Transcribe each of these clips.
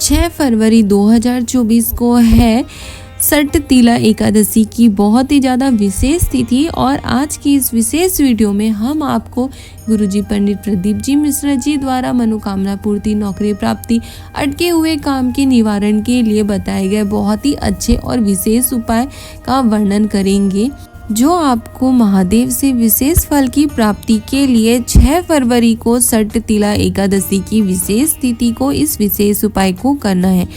6 फरवरी 2024 को है सटतिला एकादशी की बहुत ही ज़्यादा विशेष तिथि। और आज की इस विशेष वीडियो में हम आपको गुरुजी पंडित प्रदीप जी मिश्रा जी द्वारा मनोकामना पूर्ति, नौकरी प्राप्ति, अटके हुए काम के निवारण के लिए बताए गए बहुत ही अच्छे और विशेष उपाय का वर्णन करेंगे, जो आपको महादेव से विशेष फल की प्राप्ति के लिए 6 फरवरी को सटतिला एकादशी की विशेष तिथि को इस विशेष उपाय को करना है।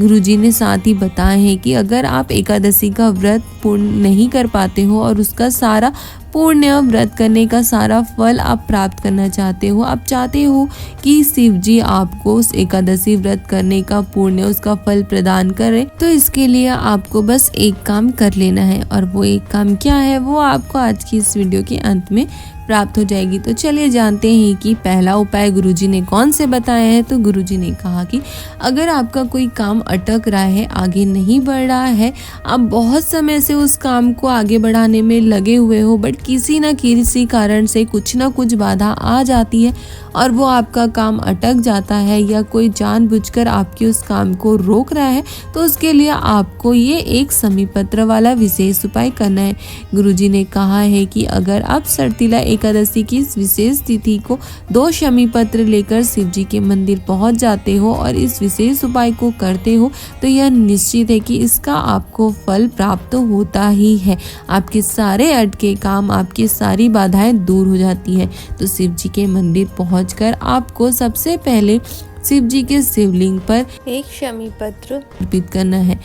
गुरुजी ने साथ ही बताया है कि अगर आप एकादशी का व्रत पूर्ण नहीं कर पाते हो और उसका सारा पुण्य व्रत करने का सारा फल आप प्राप्त करना चाहते हो, आप चाहते हो कि शिव जी आपको उस एकादशी व्रत करने का पुण्य, उसका फल प्रदान करें, तो इसके लिए आपको बस एक काम कर लेना है। और वो एक काम क्या है, वो आपको आज की इस वीडियो के अंत में प्राप्त हो जाएगी। तो चलिए जानते हैं कि पहला उपाय गुरुजी ने कौन से बताया है। तो गुरुजी ने कहा कि अगर आपका कोई काम अटक रहा है, आगे नहीं बढ़ रहा है, आप बहुत समय से उस काम को आगे बढ़ाने में लगे हुए हो, बट किसी न किसी कारण से कुछ ना कुछ बाधा आ जाती है और वो आपका काम अटक जाता है, या कोई जानबूझकर आपके उस काम को रोक रहा है, तो उसके लिए आपको ये एक शमी पत्र वाला विशेष उपाय करना है। गुरुजी ने कहा है कि अगर आप सटतिला एकादशी की इस विशेष तिथि को 2 शमी पत्र लेकर शिव जी के मंदिर पहुंच जाते हो और इस विशेष उपाय को करते हो, तो यह निश्चित है कि इसका आपको फल प्राप्त होता ही है। आपके सारे अटके काम, आपकी सारी बाधाएं दूर हो जाती है। तो शिव जी के मंदिर पहुंचकर आपको सबसे पहले शिव जी के शिवलिंग पर एक शमी पत्र अर्पित करना है।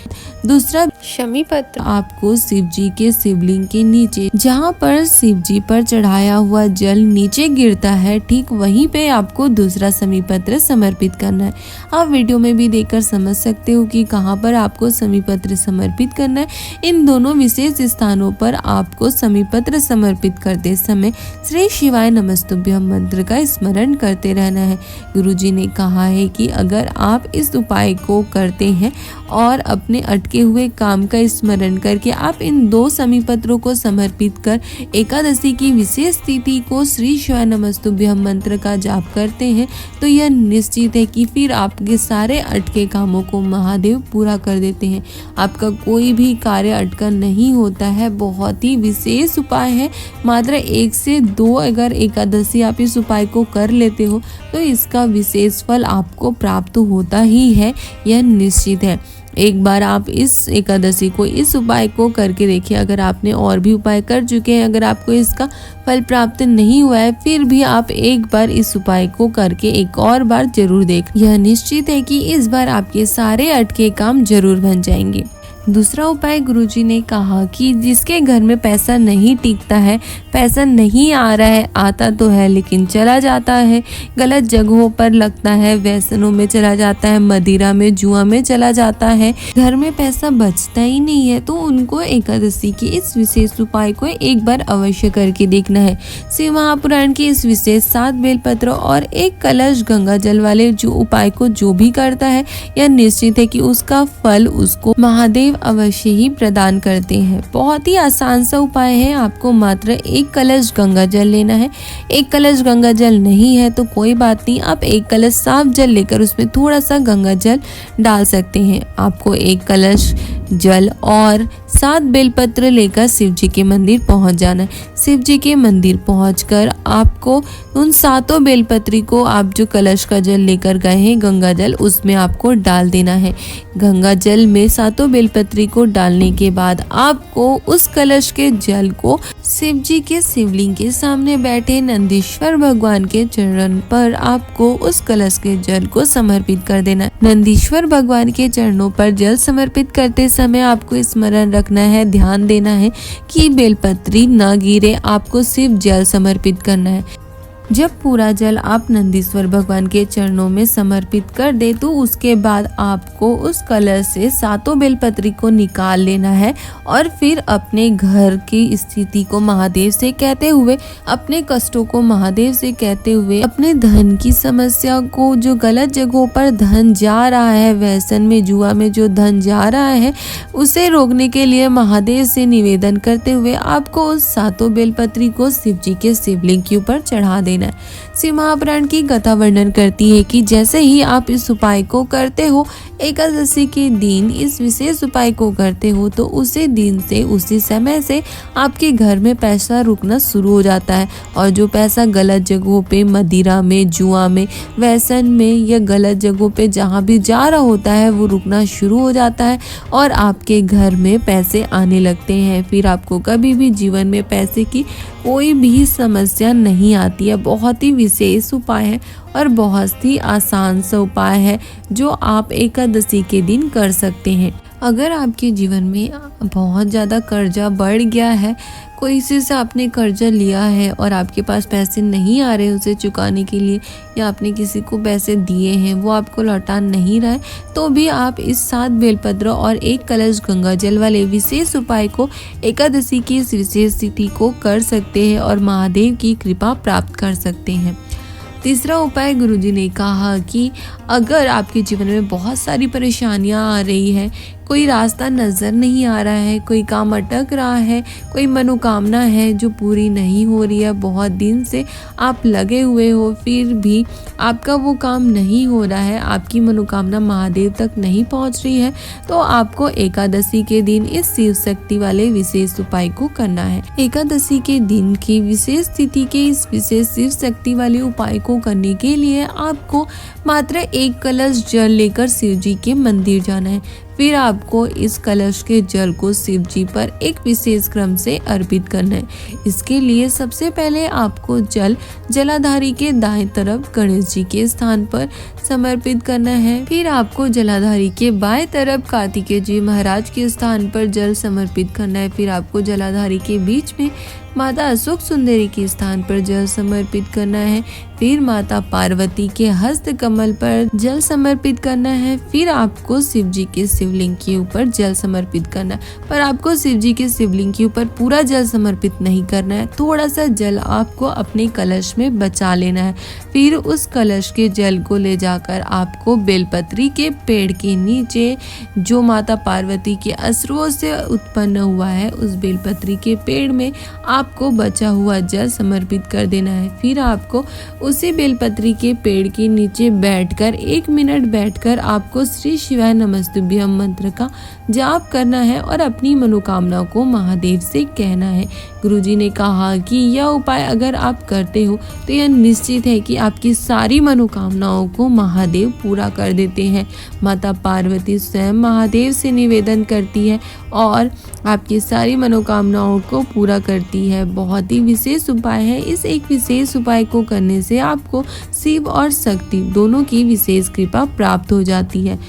दूसरा शमी पत्र आपको शिव जी के शिवलिंग के नीचे, जहाँ पर शिव जी पर चढ़ाया हुआ जल नीचे गिरता है, ठीक वहीं पे आपको दूसरा शमी पत्र समर्पित करना है। आप वीडियो में भी देखकर समझ सकते हो कि कहाँ पर आपको शमी पत्र समर्पित करना है। इन दोनों विशेष स्थानों पर आपको शमी पत्र समर्पित करते समय श्री शिवाय नमस्तुभ्यम मंत्र का स्मरण करते रहना है। गुरुजी ने कहा है कि अगर आप इस उपाय को करते हैं और अपने अटके हुए काम का स्मरण करके आप इन 2 शमी पत्रों को समर्पित कर एकादशी की विशेष तिथि को श्री शिवाय नमस्तुभ्यम मंत्र का जाप करते हैं, तो यह निश्चित है कि फिर आपके सारे अटके कामों को महादेव पूरा कर देते हैं। आपका कोई भी कार्य अटका नहीं होता है। बहुत ही विशेष उपाय है। मात्र 1 से 2 अगर एकादशी आप इस उपाय को कर लेते हो, तो इसका विशेष फल आपको प्राप्त होता ही है, यह निश्चित है। एक बार आप इस एकादशी को, इस उपाय को करके देखिए। अगर आपने और भी उपाय कर चुके हैं, अगर आपको इसका फल प्राप्त नहीं हुआ है, फिर भी आप एक बार इस उपाय को करके एक और बार जरूर देख। यह निश्चित है कि इस बार आपके सारे अटके काम जरूर बन जाएंगे। दूसरा उपाय गुरुजी ने कहा कि जिसके घर में पैसा नहीं टिकता है, पैसा नहीं आ रहा है, आता तो है लेकिन चला जाता है, गलत जगहों पर लगता है, व्यसनों में चला जाता है, मदिरा में, जुआ में चला जाता है, घर में पैसा बचता ही नहीं है, तो उनको एकादशी की इस विशेष उपाय को एक बार अवश्य करके देखना है। शिव महापुराण की इस विशेष 7 बेलपत्र और 1 कलश गंगा जल वाले जो उपाय को जो भी करता है, यह निश्चित है कि उसका फल उसको महादेव अवश्य ही प्रदान करते हैं। बहुत ही आसान सा उपाय है। आपको मात्र 1 कलश गंगा जल लेना है। 1 कलश गंगा जल नहीं है तो कोई बात नहीं, आप 1 कलश साफ जल लेकर उसमें थोड़ा सा गंगा जल डाल सकते हैं। आपको 1 कलश जल और 7 बेलपत्र लेकर शिव जी के मंदिर पहुंच जाना है। शिव जी के मंदिर पहुंचकर आपको उन 7 बेलपत्री को, आप जो कलश का जल लेकर गए हैं गंगा जल, उसमें आपको डाल देना है। गंगा जल में 7 बेलपत्री को डालने के बाद आपको उस कलश के जल को शिव जी के शिवलिंग के सामने बैठे नंदीश्वर भगवान के चरण पर आपको उस कलश के जल को समर्पित कर देना। नंदीश्वर भगवान के चरणों पर जल समर्पित करते समय आपको स्मरण रखना है, ध्यान देना है कि बेलपत्री न गिरे, आपको सिर्फ जल समर्पित करना है। जब पूरा जल आप नंदीश्वर भगवान के चरणों में समर्पित कर दे, तो उसके बाद आपको उस कलश से 7 बेलपत्री को निकाल लेना है और फिर अपने घर की स्थिति को महादेव से कहते हुए, अपने कष्टों को महादेव से कहते हुए, अपने धन की समस्या को, जो गलत जगहों पर धन जा रहा है, व्यसन में, जुआ में जो धन जा रहा है, उसे रोकने के लिए महादेव से निवेदन करते हुए आपको उस 7 बेलपत्री को शिव जी के शिवलिंग के ऊपर चढ़ा देना लेना है। शिव महापुराण की कथा वर्णन करती है कि जैसे ही आप इस उपाय को करते हो, एकादशी के दिन इस विशेष उपाय को करते हो, तो उसी दिन से उसी समय से आपके घर में पैसा रुकना शुरू हो जाता है। और जो पैसा गलत जगहों पे, मदिरा में, जुआ में, व्यसन में या गलत जगहों पे जहाँ भी जा रहा होता है, वो रुकना शुरू हो जाता है और आपके घर में पैसे आने लगते हैं। फिर आपको कभी भी जीवन में पैसे की कोई भी समस्या नहीं आती है। बहुत ही विशेष उपाय है और बहुत ही आसान सा उपाय है जो आप एकादशी के दिन कर सकते हैं। अगर आपके जीवन में बहुत ज़्यादा कर्जा बढ़ गया है, कोई से आपने कर्जा लिया है और आपके पास पैसे नहीं आ रहे उसे चुकाने के लिए, या आपने किसी को पैसे दिए हैं वो आपको लौटा नहीं रहा है, तो भी आप इस 7 बेलपत्र और 1 कलश गंगा जल वाले विशेष उपाय को एकादशी की इस विशेष तिथि को कर सकते हैं और महादेव की कृपा प्राप्त कर सकते हैं। तीसरा उपाय गुरुजी ने कहा कि अगर आपके जीवन में बहुत सारी परेशानियां आ रही है, कोई रास्ता नज़र नहीं आ रहा है, कोई काम अटक रहा है, कोई मनोकामना है जो पूरी नहीं हो रही है, बहुत दिन से आप लगे हुए हो फिर भी आपका वो काम नहीं हो रहा है, आपकी मनोकामना महादेव तक नहीं पहुंच रही है, तो आपको एकादशी के दिन इस शिव शक्ति वाले विशेष उपाय को करना है। एकादशी के दिन की विशेष तिथि के इस विशेष शिव शक्ति वाले उपाय को करने के लिए आपको मात्र 1 कलश जल लेकर शिव जी के मंदिर जाना है। फिर आपको इस कलश के जल को शिव जी पर एक विशेष क्रम से अर्पित करना है। इसके लिए सबसे पहले आपको जल जलाधारी के दाएं तरफ गणेश जी के स्थान पर समर्पित करना है। फिर आपको जलाधारी के बाएं तरफ कार्तिकेय जी महाराज के स्थान पर जल समर्पित करना है। फिर आपको जलाधारी के बीच में माता अशोक सुंदरी के स्थान पर जल समर्पित करना है। फिर माता पार्वती के हस्त कमल पर जल समर्पित करना है। फिर आपको शिव जी के शिवलिंग के ऊपर जल समर्पित करना है, पर आपको शिव जी के शिवलिंग के ऊपर पूरा जल समर्पित नहीं करना है, थोड़ा सा जल आपको अपने कलश में बचा लेना है। फिर उस कलश के जल को ले जाकर आपको बेलपत्री के पेड़ के नीचे, जो माता पार्वती के असुरों से उत्पन्न हुआ है, उस बेलपत्री के पेड़ में आपको बचा हुआ जल समर्पित कर देना है। फिर आपको उसी बेलपत्री के पेड़ के नीचे बैठकर 1 मिनट बैठकर आपको श्री शिवाय नमस्तुभ्यम मंत्र का जाप करना है और अपनी मनोकामनाओं को महादेव से कहना है। गुरुजी ने कहा कि यह उपाय अगर आप करते हो तो यह निश्चित है कि आपकी सारी मनोकामनाओं को महादेव पूरा कर देते हैं। माता पार्वती स्वयं महादेव से निवेदन करती है और आपकी सारी मनोकामनाओं को पूरा करती है। बहुत ही विशेष उपाय है। इस एक विशेष उपाय को करने से आपको शिव और शक्ति दोनों की विशेष कृपा प्राप्त हो जाती है।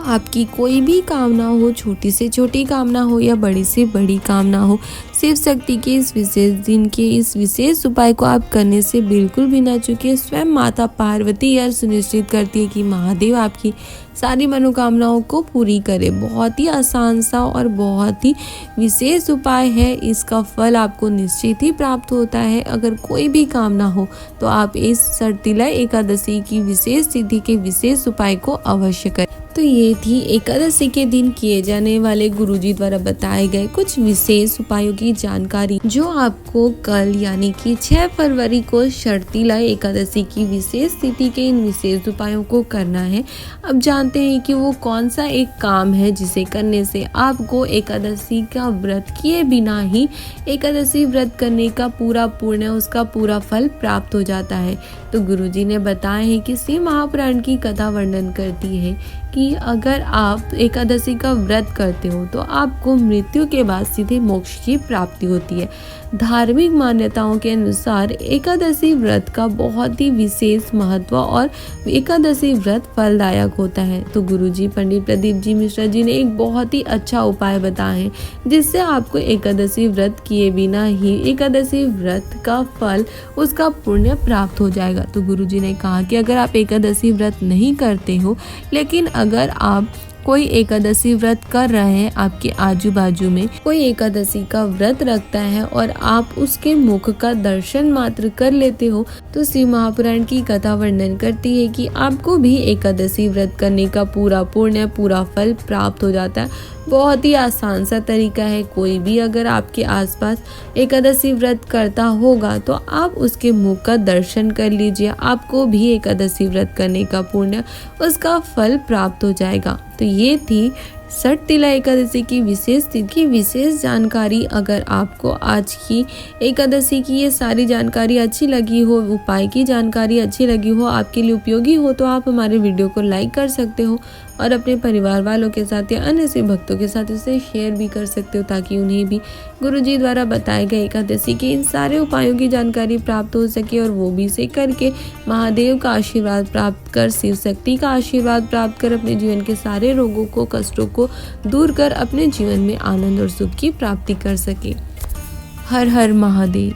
आपकी कोई भी कामना हो, छोटी से छोटी कामना हो या बड़ी से बड़ी कामना हो, शिव शक्ति के इस विशेष दिन के इस विशेष उपाय को आप करने से बिल्कुल भी ना चूके। स्वयं माता पार्वती यह सुनिश्चित करती है कि महादेव आपकी सारी मनोकामनाओं को पूरी करे। बहुत ही आसान सा और बहुत ही विशेष उपाय है। इसका फल आपको निश्चित ही प्राप्त होता है। अगर कोई भी कामना हो तो आप इस सरतिला एकादशी की विशेष तिथि के विशेष उपाय को अवश्य करें। तो ये थी एकादशी के दिन किए जाने वाले गुरुजी द्वारा बताए गए कुछ विशेष उपायों की जानकारी, जो आपको कल यानी कि 6 फरवरी को शर्तिला एकादशी की विशेष तिथि के इन विशेष उपायों को करना है। अब जानते हैं कि वो कौन सा एक काम है जिसे करने से आपको एकादशी का व्रत किए बिना ही एकादशी व्रत करने का पूरा पुण्य, उसका पूरा फल प्राप्त हो जाता है। तो गुरुजी ने बताया है कि शिव महापुराण की कथा वर्णन करती है कि अगर आप एकादशी का व्रत करते हो तो आपको मृत्यु के बाद सीधे मोक्ष की प्राप्ति होती है। धार्मिक मान्यताओं के अनुसार एकादशी व्रत का बहुत ही विशेष महत्व और एकादशी व्रत फलदायक होता है। तो गुरुजी पंडित प्रदीप जी मिश्रा जी ने एक बहुत ही अच्छा उपाय बताया है जिससे आपको एकादशी व्रत किए बिना ही एकादशी व्रत का फल, उसका पुण्य प्राप्त हो जाएगा। तो गुरुजी ने कहा कि अगर आप एकादशी व्रत नहीं करते हो, लेकिन अगर आप कोई एकादशी व्रत कर रहे हैं, आपके आजू बाजू में कोई एकादशी का व्रत रखता है और आप उसके मुख का दर्शन मात्र कर लेते हो, तो शिव महापुराण की कथा वर्णन करती है कि आपको भी एकादशी व्रत करने का पूरा पुण्य, पूरा फल प्राप्त हो जाता है। बहुत ही आसान सा तरीका है। कोई भी अगर आपके आसपास एकादशी व्रत करता होगा तो आप उसके मुख का दर्शन कर लीजिए, आपको भी एकादशी व्रत करने का पुण्य, उसका फल प्राप्त हो जाएगा। तो ये थी सठ तिला एकादशी की विशेष जानकारी। अगर आपको आज की एकादशी की ये सारी जानकारी अच्छी लगी हो, उपाय की जानकारी अच्छी लगी हो, आपके लिए उपयोगी हो, तो आप हमारे वीडियो को लाइक कर सकते हो और अपने परिवार वालों के साथ या अन्य शिव भक्तों के साथ इसे शेयर भी कर सकते हो, ताकि उन्हें भी गुरुजी द्वारा बताए गए एकादशी के इन सारे उपायों की जानकारी प्राप्त हो सके और वो भी इसे करके महादेव का आशीर्वाद प्राप्त कर, शिव शक्ति का आशीर्वाद प्राप्त कर अपने जीवन के सारे रोगों को, कष्टों को दूर कर अपने जीवन में आनंद और सुख की प्राप्ति कर सके। हर हर महादेव।